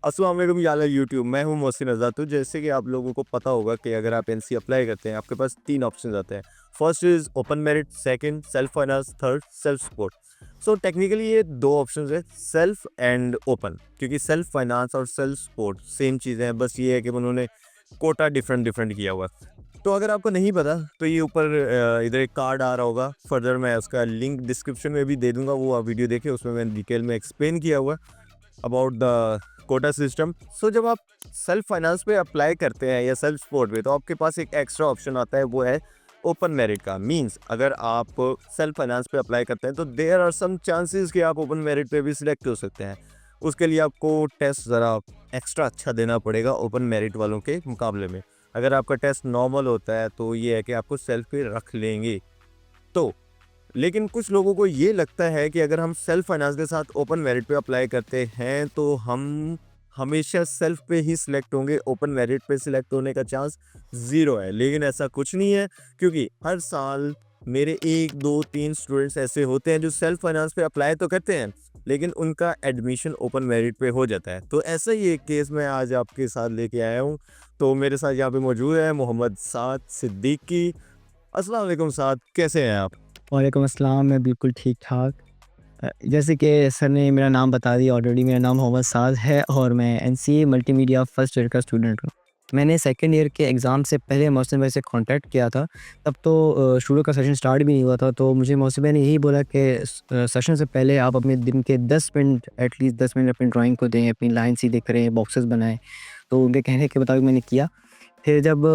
अस्सलाम वालेकुम याला यूट्यूब। मैं हूं मोहसिन रज़ा। तो जैसे कि आप लोगों को पता होगा कि अगर आप एनसी अप्लाई करते हैं आपके पास 3 ऑप्शंस आते हैं। First is open merit, second self finance, third self support. So technically ये 2 ऑप्शंस है, सेल्फ एंड ओपन, क्योंकि सेल्फ फाइनेंस और सेल्फ सपोर्ट सेम चीज़ें हैं, बस ये है कि उन्होंने कोटा डिफरेंट डिफरेंट किया हुआ है। तो अगर आपको नहीं पता तो ये ऊपर इधर एक कार्ड आ रहा होगा, फर्दर मैं उसका लिंक डिस्क्रिप्शन में भी दे दूंगा, वो आप वीडियो देखें, उसमें मैंने डिटेल में एक्सप्लेन किया हुआ है अबाउट द कोटा सिस्टम। सो जब आप सेल्फ फाइनेंस पे अप्लाई करते हैं या सेल्फ सपोर्ट पे, तो आपके पास एक एक्स्ट्रा ऑप्शन आता है, वो है ओपन मेरिट का। मींस अगर आप सेल्फ फाइनेंस पे अप्लाई करते हैं तो देयर आर सम चांसेस कि आप ओपन मेरिट पे भी सिलेक्ट हो सकते हैं। उसके लिए आपको टेस्ट ज़रा एक्स्ट्रा अच्छा देना पड़ेगा ओपन मेरिट वालों के मुकाबले में। अगर आपका टेस्ट नॉर्मल होता है तो ये है कि आपको सेल्फ पे रख लेंगे। तो लेकिन कुछ लोगों को ये लगता है कि अगर हम सेल्फ फाइनेंस के साथ ओपन मेरिट पे अप्लाई करते हैं तो हम हमेशा सेल्फ पे ही सिलेक्ट होंगे, ओपन मेरिट पे सिलेक्ट होने का चांस ज़ीरो है। लेकिन ऐसा कुछ नहीं है, क्योंकि हर साल मेरे 1 2 3 स्टूडेंट्स ऐसे होते हैं जो सेल्फ फाइनेंस पे अप्लाई तो करते हैं लेकिन उनका एडमिशन ओपन मेरिट पे हो जाता है। तो ऐसा ही एक केस मैं आज आपके साथ लेके आया हूँ। तो मेरे साथ यहाँ पे मौजूद है मोहम्मद साद सिद्दीकी। अस्सलाम वालेकुम साद, कैसे हैं आप? वालेकुम अस्सलाम। मैं बिल्कुल ठीक-ठाक। जैसे कि सर ने मेरा नाम बता दिया ऑलरेडी, मेरा नाम मोहम्मद साद है और मैं एनसीए मल्टीमीडिया फर्स्ट ईयर का स्टूडेंट हूँ। मैंने सेकंड ईयर के एग्ज़ाम से पहले मोहसिन भाई से कॉन्टैक्ट किया था। तब तो शुरू का सेशन स्टार्ट भी नहीं हुआ था, तो मुझे मोहसिन भाई ने यही बोला कि सेशन से पहले आप अपने दिन के 10 मिनट, एटलीस्ट 10 मिनट अपनी ड्राइंग को दें, अपनी लाइन सीधे करें, बॉक्सेस बनाएँ। तो उनके कहने के मुताबिक मैंने किया। फिर जब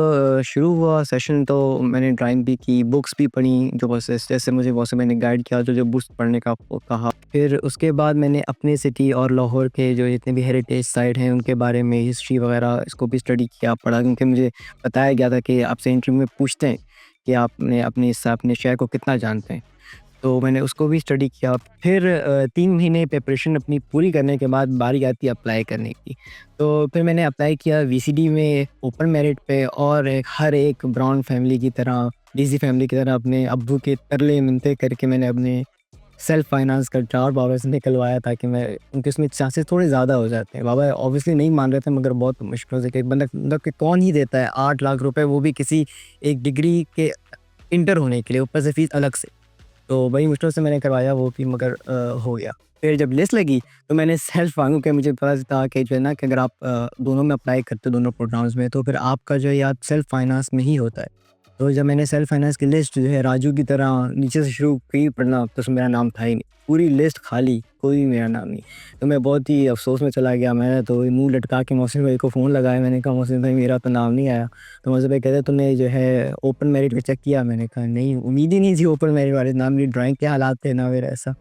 शुरू हुआ सेशन तो मैंने ड्राइंग भी की, बुक्स भी पढ़ी, जो बस जैसे मुझे वैसे मैंने गाइड किया, जो बुक्स पढ़ने का वो कहा। फिर उसके बाद मैंने अपने सिटी और लाहौर के जो जितने भी हेरिटेज साइट हैं उनके बारे में हिस्ट्री वगैरह इसको भी स्टडी किया, पढ़ा, क्योंकि मुझे बताया गया था कि आपसे इंटरव्यू में पूछते हैं कि आपने अपने शहर को कितना जानते हैं। तो मैंने उसको भी स्टडी किया। फिर 3 महीने प्रिपरेशन अपनी पूरी करने के बाद बारी आती है अप्लाई करने की। तो फिर मैंने अप्लाई किया वीसीडी में ओपन मेरिट पे, और हर एक ब्राउन फैमिली की तरह, डीसी फैमिली की तरह अपने अब्बू के तरले मिन्नतें करके मैंने अपने सेल्फ फाइनेंस का ड्राफ्ट बाबा से निकलवाया, ताकि मैं उनके उसमें चांसेस थोड़े ज़्यादा हो जाते हैं। बाबा ऑब्वियसली नहीं मान रहे थे, मगर बहुत मुश्किलों से, कि एक बंदा मतलब कि कौन ही देता है 8 लाख रुपए, वो भी किसी एक डिग्री के इंटर होने के लिए, ऊपर से फीस अलग से। तो बड़ी मुश्किल से मैंने करवाया वो भी, मगर हो गया। फिर जब लिस्ट लगी तो मैंने सेल्फ मांगू कि मुझे पता था कि जो है ना, कि अगर आप दोनों में अप्लाई करते हो, दोनों प्रोग्राम्स में, तो फिर आपका जो है या सेल्फ फाइनेंस में ही होता है। तो जब मैंने सेल्फ फाइनेंस की लिस्ट जो है राजू की तरह नीचे से शुरू की पढ़ना, तो उसमें मेरा नाम था ही नहीं। पूरी लिस्ट खाली, कोई मेरा नाम नहीं। तो मैं बहुत ही अफ़सोस में चला गया। मैंने तो मुँह लटका के मोहसिन भाई को फ़ोन लगाया। मैंने कहा, मोहसिन भाई मेरा तो नाम नहीं आया। तो मोहसिन भाई कहते, तूने जो है ओपन मेरिट में चेक किया? मैंने कहा नहीं, उम्मीद ही नहीं थी ओपन मेरिट वाले, ना मेरी ड्राइंग के हालात थे ना मेरा ऐसा।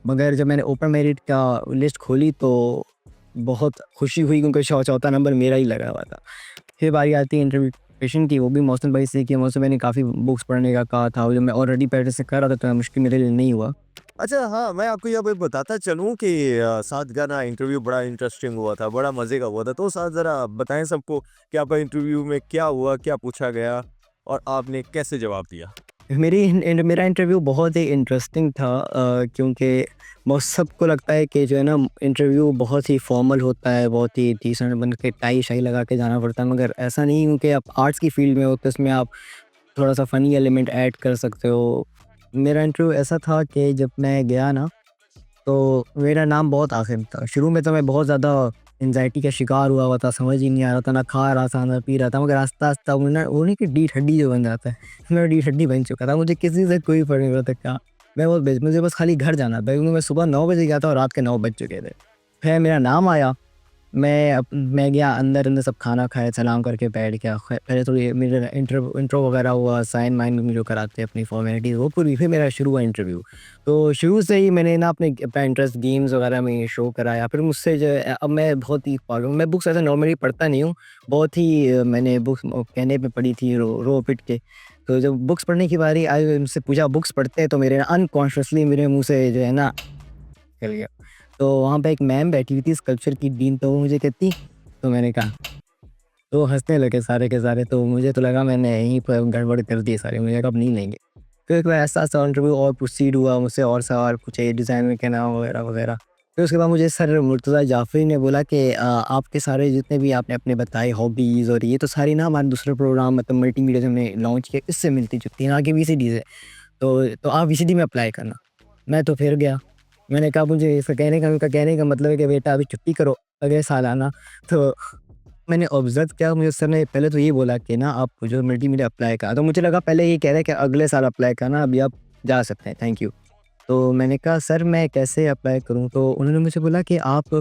मगर जब मैंने ओपन मेरिट का लिस्ट खोली तो बहुत खुशी हुई, क्योंकि चौथा नंबर मेरा ही लगा हुआ था। फिर बारी आती है इंटरव्यू प्रिपरेशन की, वो भी मोहसिन भाई से किया। मोहसिन भाई ने काफ़ी बुक्स पढ़ने का कहा था, जो मैं ऑलरेडी पहले से कर रहा था, तो मुश्किल मेरे लिए नहीं हुआ। अच्छा हाँ, मैं आपको यहाँ पे बताता चलूँ कि साद का ना इंटरव्यू बड़ा इंटरेस्टिंग हुआ था, बड़ा मज़े का हुआ था। तो साद ज़रा बताएँ सबको कि आपका इंटरव्यू में क्या हुआ, क्या पूछा गया और आपने कैसे जवाब दिया? मेरा इंटरव्यू बहुत ही इंटरेस्टिंग था, क्योंकि बहुत सबको लगता है कि जो है ना, इंटरव्यू बहुत ही फॉर्मल होता है, बहुत ही डिसेंट बन के टाई शाई लगा के जाना पड़ता है, मगर ऐसा नहीं, क्योंकि आप आर्ट्स की फील्ड में हो तो इसमें आप थोड़ा सा फ़नी एलिमेंट ऐड कर सकते हो। मेरा इंटरव्यू ऐसा था कि जब मैं गया ना, तो मेरा नाम बहुत आखिर में था। शुरू में तो मैं बहुत ज़्यादा एंग्ज़ायटी का शिकार हुआ था, समझ ही नहीं आ रहा था, ना खा रहा था, ना पी रहा था, मगर आस्ता-आस्ता वो नहीं कि ढीठ हड्डी जो बन जाता है, मैं ढीठ हड्डी बन चुका था। मुझे किसी से कोई फ़र्क नहीं पड़ता क्या, मैं बहुत बेच मुझे बस खाली घर जाना था, क्योंकि मैं सुबह 9 बजे गया था और रात के 9 बज चुके थे। फिर मेरा नाम आया, मैं गया अंदर, सब खाना खाया, सलाम करके बैठ गया। पहले थोड़ी मेरा इंट्रो वगैरह हुआ, साइन वाइन में जो कराते हैं अपनी फ़ॉर्मेलिटीज़ वो पूरी, फिर मेरा शुरू हुआ इंटरव्यू। तो शुरू से ही मैंने ना अपना इंटरेस्ट गेम्स वगैरह में शो कराया। फिर मुझसे जो है, अब मैं बहुत ही पागल, मैं बुक्स ऐसे नॉर्मली पढ़ता नहीं हूँ। बहुत ही मैंने बुक्स कहने पे पढ़ी थी, रो रो पिट के। तो जब बुक्स पढ़ने की बारी आई, उनसे पूछा बुक्स पढ़ते हैं, तो मेरे अनकॉन्शियसली मेरे मुँह से जो है ना निकल गया। तो वहाँ पे एक मैम बैठी हुई थी स्कल्पचर की डीन, तो वो मुझे कहती, तो मैंने कहा, तो हँसने लगे सारे के सारे। तो मुझे तो लगा मैंने यहीं पर गड़बड़ कर दी सारी, मुझे कहा अब नहीं लेंगे। फिर एक बार ऐसा-ऐसा इंटरव्यू और प्रोसीड हुआ, मुझसे और सवाल पूछे डिज़ाइन में क्या नाम वगैरह-वगैरह। फिर उसके बाद मुझे सर मुर्तज़ा जाफ़री ने बोला कि आपके सारे जितने भी आपने अपने बताए हॉबीज़ और ये तो सारी ना हमारे दूसरे प्रोग्राम मतलब मल्टीमीडिया जो हमने लॉन्च किया इससे मिलती-जुलती हैं, ना कि वीसीडी से। तो आप वीसीडी में अप्लाई करना। मैं तो फिर गया। मैंने कहा मुझे इसका कहने का उनका कहने का मतलब है कि बेटा अभी छुट्टी करो, अगले साल आना। तो मैंने ऑब्ज़र्व किया, मुझे सर ने पहले तो ये बोला कि ना आप जो मल्टीमीडिया अप्लाई करा, तो मुझे लगा पहले ये कह रहे हैं कि अगले साल अप्लाई करना, अभी आप जा सकते हैं, थैंक यू। तो मैंने कहा सर मैं कैसे अप्लाई करूँ? तो उन्होंने मुझे बोला कि आप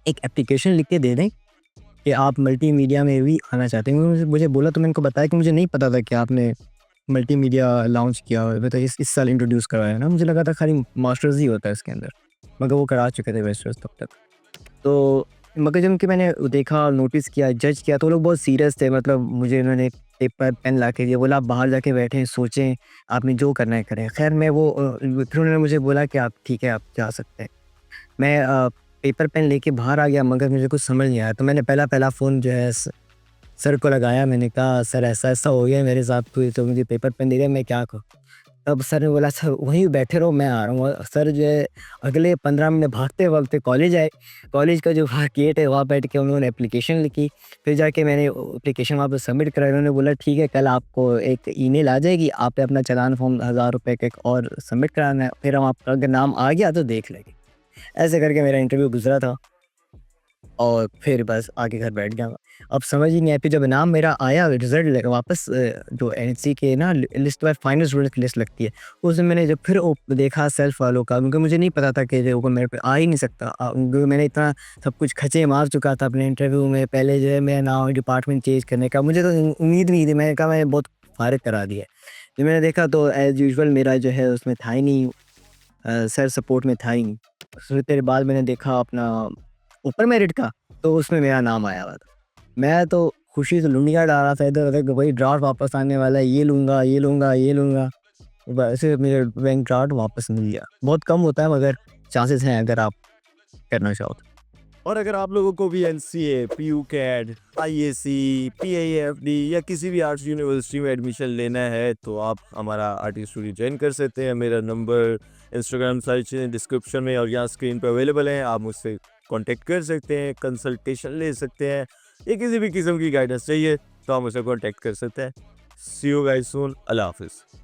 एक एप्लीकेशन लिख के दे दें कि आप मल्टीमीडिया में भी आना चाहते हैं। उन्होंने मुझे बोला तो मैंने उनको बताया कि मुझे नहीं पता था कि आपने मल्टीमीडिया लॉन्च किया हुआ है, मतलब इस साल इंट्रोड्यूस करवाया है ना, मुझे लगा था खाली मास्टर्स ही होता है इसके अंदर, मगर वो करा चुके थे मास्टर्स तब तक। तो मगर जब कि मैंने देखा, नोटिस किया, जज किया, तो वो लोग बहुत सीरियस थे, मतलब मुझे उन्होंने पेपर पेन ला के दिया, बोला आप बाहर जाके बैठें, सोचें, आपने जो करना है करें। खैर मैं वो फिर उन्होंने मुझे बोला कि आप ठीक है, आप जा सकते हैं। मैं पेपर पेन लेके बाहर आ गया, मगर मुझे कुछ समझ नहीं आया, तो मैंने पहला फ़ोन जो है सर को लगाया। मैंने कहा सर ऐसा-ऐसा हो गया है मेरे साथ, तो मुझे पेपर पेन दे दिया, मैं क्या करूँ? तब सर ने बोला सर वहीं बैठे रहो, मैं आ रहा हूँ। और सर जो है अगले 15 मिनट भागते वक़्त कॉलेज आए। कॉलेज का जो वहाँ गेट है वहाँ बैठ के उन्होंने एप्लीकेशन लिखी। फिर जाके मैंने एप्लीकेशन वहाँ पे सबमिट करा। उन्होंने बोला ठीक है, कल आपको एक ईमेल आ जाएगी, आपने अपना चालान फॉर्म ₹1000 का एक और सबमिट कराना है, फिर हम आपका अगर नाम आ गया तो देख लेंगे। ऐसे करके मेरा इंटरव्यू गुज़रा था। और फिर बस आके घर बैठ गया। अब समझ ही नहीं आया, फिर जब नाम मेरा आया रिज़ल्ट वापस जो एनसी के ना लिस्ट में फाइनल स्टूडेंट की लिस्ट लगती है, उस दिन मैंने जब फिर देखा सेल्फ वालों का, क्योंकि मुझे नहीं पता था कि जो मेरे पे आ ही नहीं सकता, क्योंकि मैंने इतना सब कुछ खचे मार चुका था अपने इंटरव्यू में। पहले जो है मेरा नाम डिपार्टमेंट चेंज करने का, मुझे तो उम्मीद नहीं थी। मैंने कहा मैंने बहुत फारिग करा दिया है। जब मैंने देखा तो एज़ यूजुअल मेरा जो है उसमें था ही नहीं, सर सपोर्ट में था ही नहीं। फिर देर बाद मैंने देखा अपना ऊपर मेरिट का, तो उसमें मेरा नाम आया हुआ था। मैं तो खुशी से लुंडियाँ डाल रहा था इधर-उधर कि भाई ड्राफ्ट वापस आने वाला है, ये लूँगा, ये लूँगा, ये लूँगा। वैसे मेरे बैंक ड्राफ्ट वापस मिल गया। बहुत कम होता है, मगर चांसेस हैं अगर आप करना चाहो तो। और अगर आप लोगों को भी एनसीए, पीयू कैड, आईएसी, पीआईएफडी या किसी भी आर्ट्स यूनिवर्सिटी में एडमिशन लेना है तो आप हमारा आर्टिस्ट स्टूडियो ज्वाइन कर सकते हैं। मेरा नंबर इंस्टाग्राम सर्च डिस्क्रिप्शन में और यहाँ स्क्रीन पर अवेलेबल है। आप मुझसे कांटेक्ट कर सकते हैं, कंसल्टेशन ले सकते हैं या किसी भी किस्म की गाइडेंस चाहिए तो आप मुझसे कांटेक्ट कर सकते हैं। सी यू गाइस सून। अल्लाह हाफिज़।